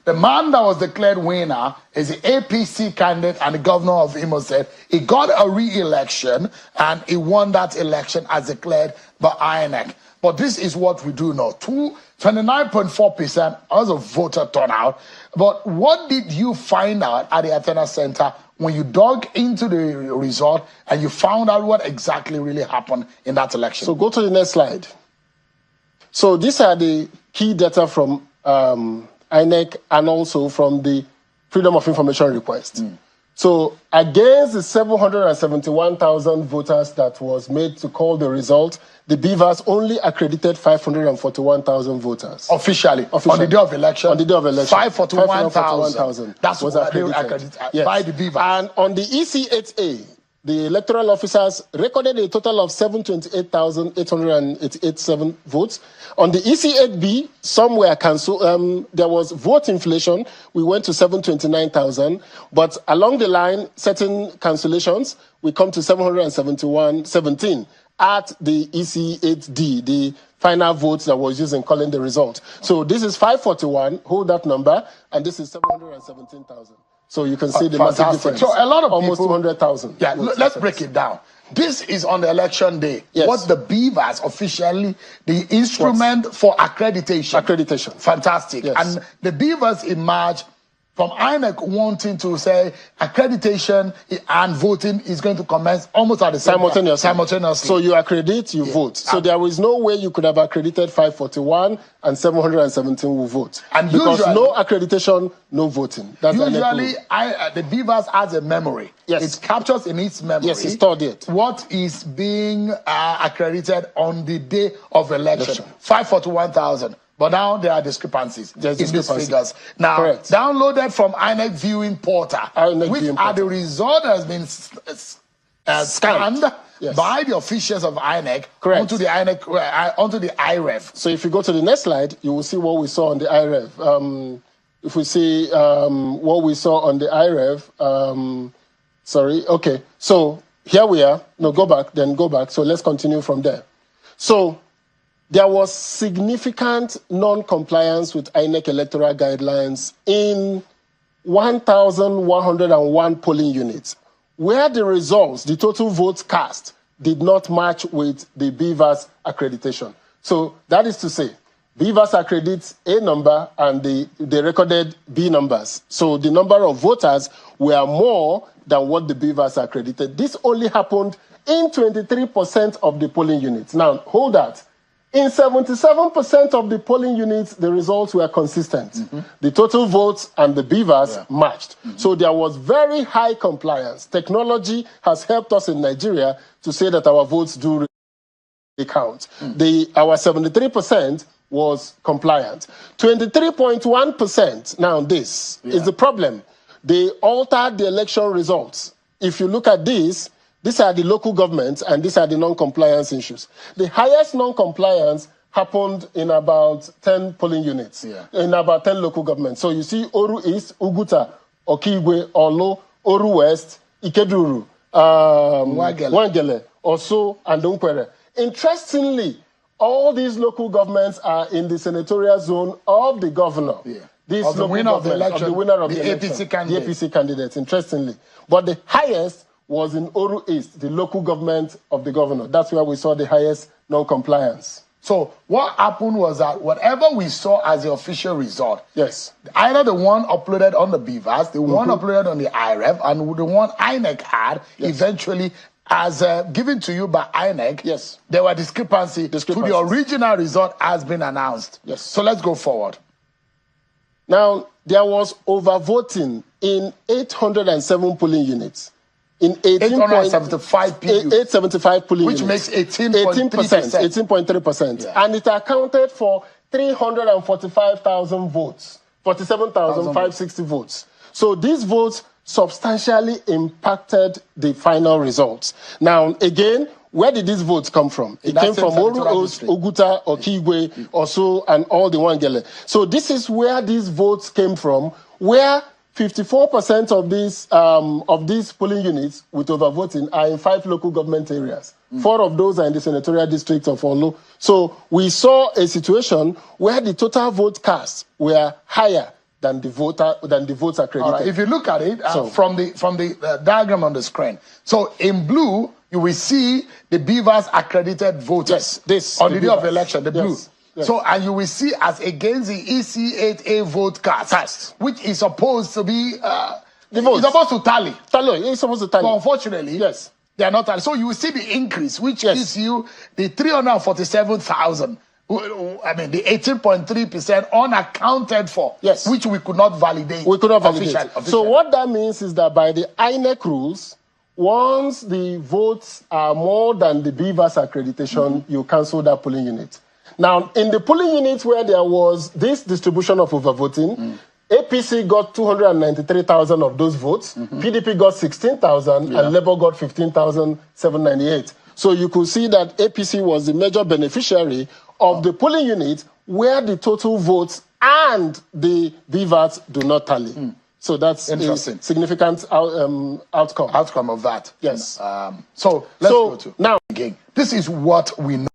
The man that was declared winner is the APC candidate and the governor of Imo State. He got a re-election and he won that election as declared by INEC. But this is what we do know. 29.4% as a voter turnout. But what did you find out at the Athena Center when you dug into the result and you found out what exactly really happened in that election? So go to the next slide. So these are the key data from INEC and also from the Freedom of Information request. So against the 771,000 voters that was made to call the result, the BVAS only accredited 541,000 voters. Officially, on the day of election? On the day of election. 541,000. That's what they accredited by the BVAS. And on the EC8A, the electoral officers recorded a total of 728,887 votes. On the EC8B, some were cancelled. There was vote inflation. We went to 729,000. But along the line, certain cancellations, we come to 717 at the EC8D, the final votes that was used in calling the result. So this is 541, hold that number, and this is 717,000. So you can see the massive difference. So a lot of almost people, 200,000. Yeah, let's break it down. This is on the election day. Yes. What's the BVAS officially the instrument for accreditation? Accreditation. Fantastic. Yes. And the BVAS emerged from INEC wanting to say accreditation and voting is going to commence almost at the same time. Simultaneously. So you accredit, you vote. So there is no way you could have accredited 541 and 717 will vote. And because usually, no accreditation, no voting. That's usually the BVAS has a memory. Yes. It captures in its memory. Yes, it's stored it. What is being accredited on the day of election. 541,000. But now there are discrepancies in these figures. Now, downloaded from INEC Viewing Portal, which are the result that has been scanned by the officials of INEC onto the IREV. So if you go to the next slide, you will see what we saw on the IREV. If we see what we saw on the IREV, so here we are. No, go back, then go back. So let's continue from there. So there was significant non-compliance with INEC electoral guidelines in 1,101 polling units, where the results, the total votes cast, did not match with the BVAS accreditation. So that is to say, BVAS accredits A number and they recorded B numbers. So the number of voters were more than what the BVAS accredited. This only happened in 23% of the polling units. Now, hold that. In 77% of the polling units, the results were consistent. The total votes and the BVAS matched. So there was very high compliance. Technology has helped us in Nigeria to say that our votes do count. Our 73% was compliant. 23.1%, now this is the problem. They altered the election results. If you look at this, these are the local governments and these are the non-compliance issues. The highest non-compliance happened in about 10 polling units, in about 10 local governments. So you see Oru East, Uguta, Okigwe, Olo, Oru West, Ikeduru, Wangele, Oso, and Dunkwere. Interestingly, all these local governments are in the senatorial zone of the governor. This of the winner of the election, of the winner of the APC candidate. The APC candidates, interestingly. But the highest was in Oru East, the local government of the governor. That's where we saw the highest non-compliance. So what happened was that whatever we saw as the official result, either the one uploaded on the BVAS, the one uploaded on the IREV, and the one INEC had, eventually, as given to you by INEC, there were discrepancies to the original result has been announced. So let's go forward. Now, there was overvoting in 807 polling units. In 875 polling which units. Makes 18.3%. And it accounted for 345,000 votes, 47,560 votes. So these votes substantially impacted the final results. Now, again, where did these votes come from? It came from Oru, Oguta, Okigwe, Oso, and all the Wangele. So this is where these votes came from, where 54% of these polling units with overvoting are in 5 local government areas. 4 of those are in the senatorial district of Olo. So we saw a situation where the total vote cast were higher than the votes accredited. All right. If you look at it from the diagram on the screen, so in blue you will see the BVAS accredited voters on the day of election, the blue. Yes. So, and you will see as against the EC8A vote cast, which is supposed to be the vote. It's supposed to tally. It's supposed to tally. But unfortunately, yes, they are not tally. So you will see the increase, which gives you the 347,000. I mean, the 18.3% unaccounted for, which we could not validate. We could not validate. Officially. So what that means is that by the INEC rules, once the votes are more than the BVAS accreditation, you cancel that polling unit. Now, in the polling units where there was this distribution of overvoting, APC got 293,000 of those votes, PDP got 16,000, and Labour got 15,798. So you could see that APC was the major beneficiary of the polling unit where the total votes and the BVAS do not tally. So that's interesting. A significant outcome. Outcome of that. Yes. So let's go to now. Again, this is what we know.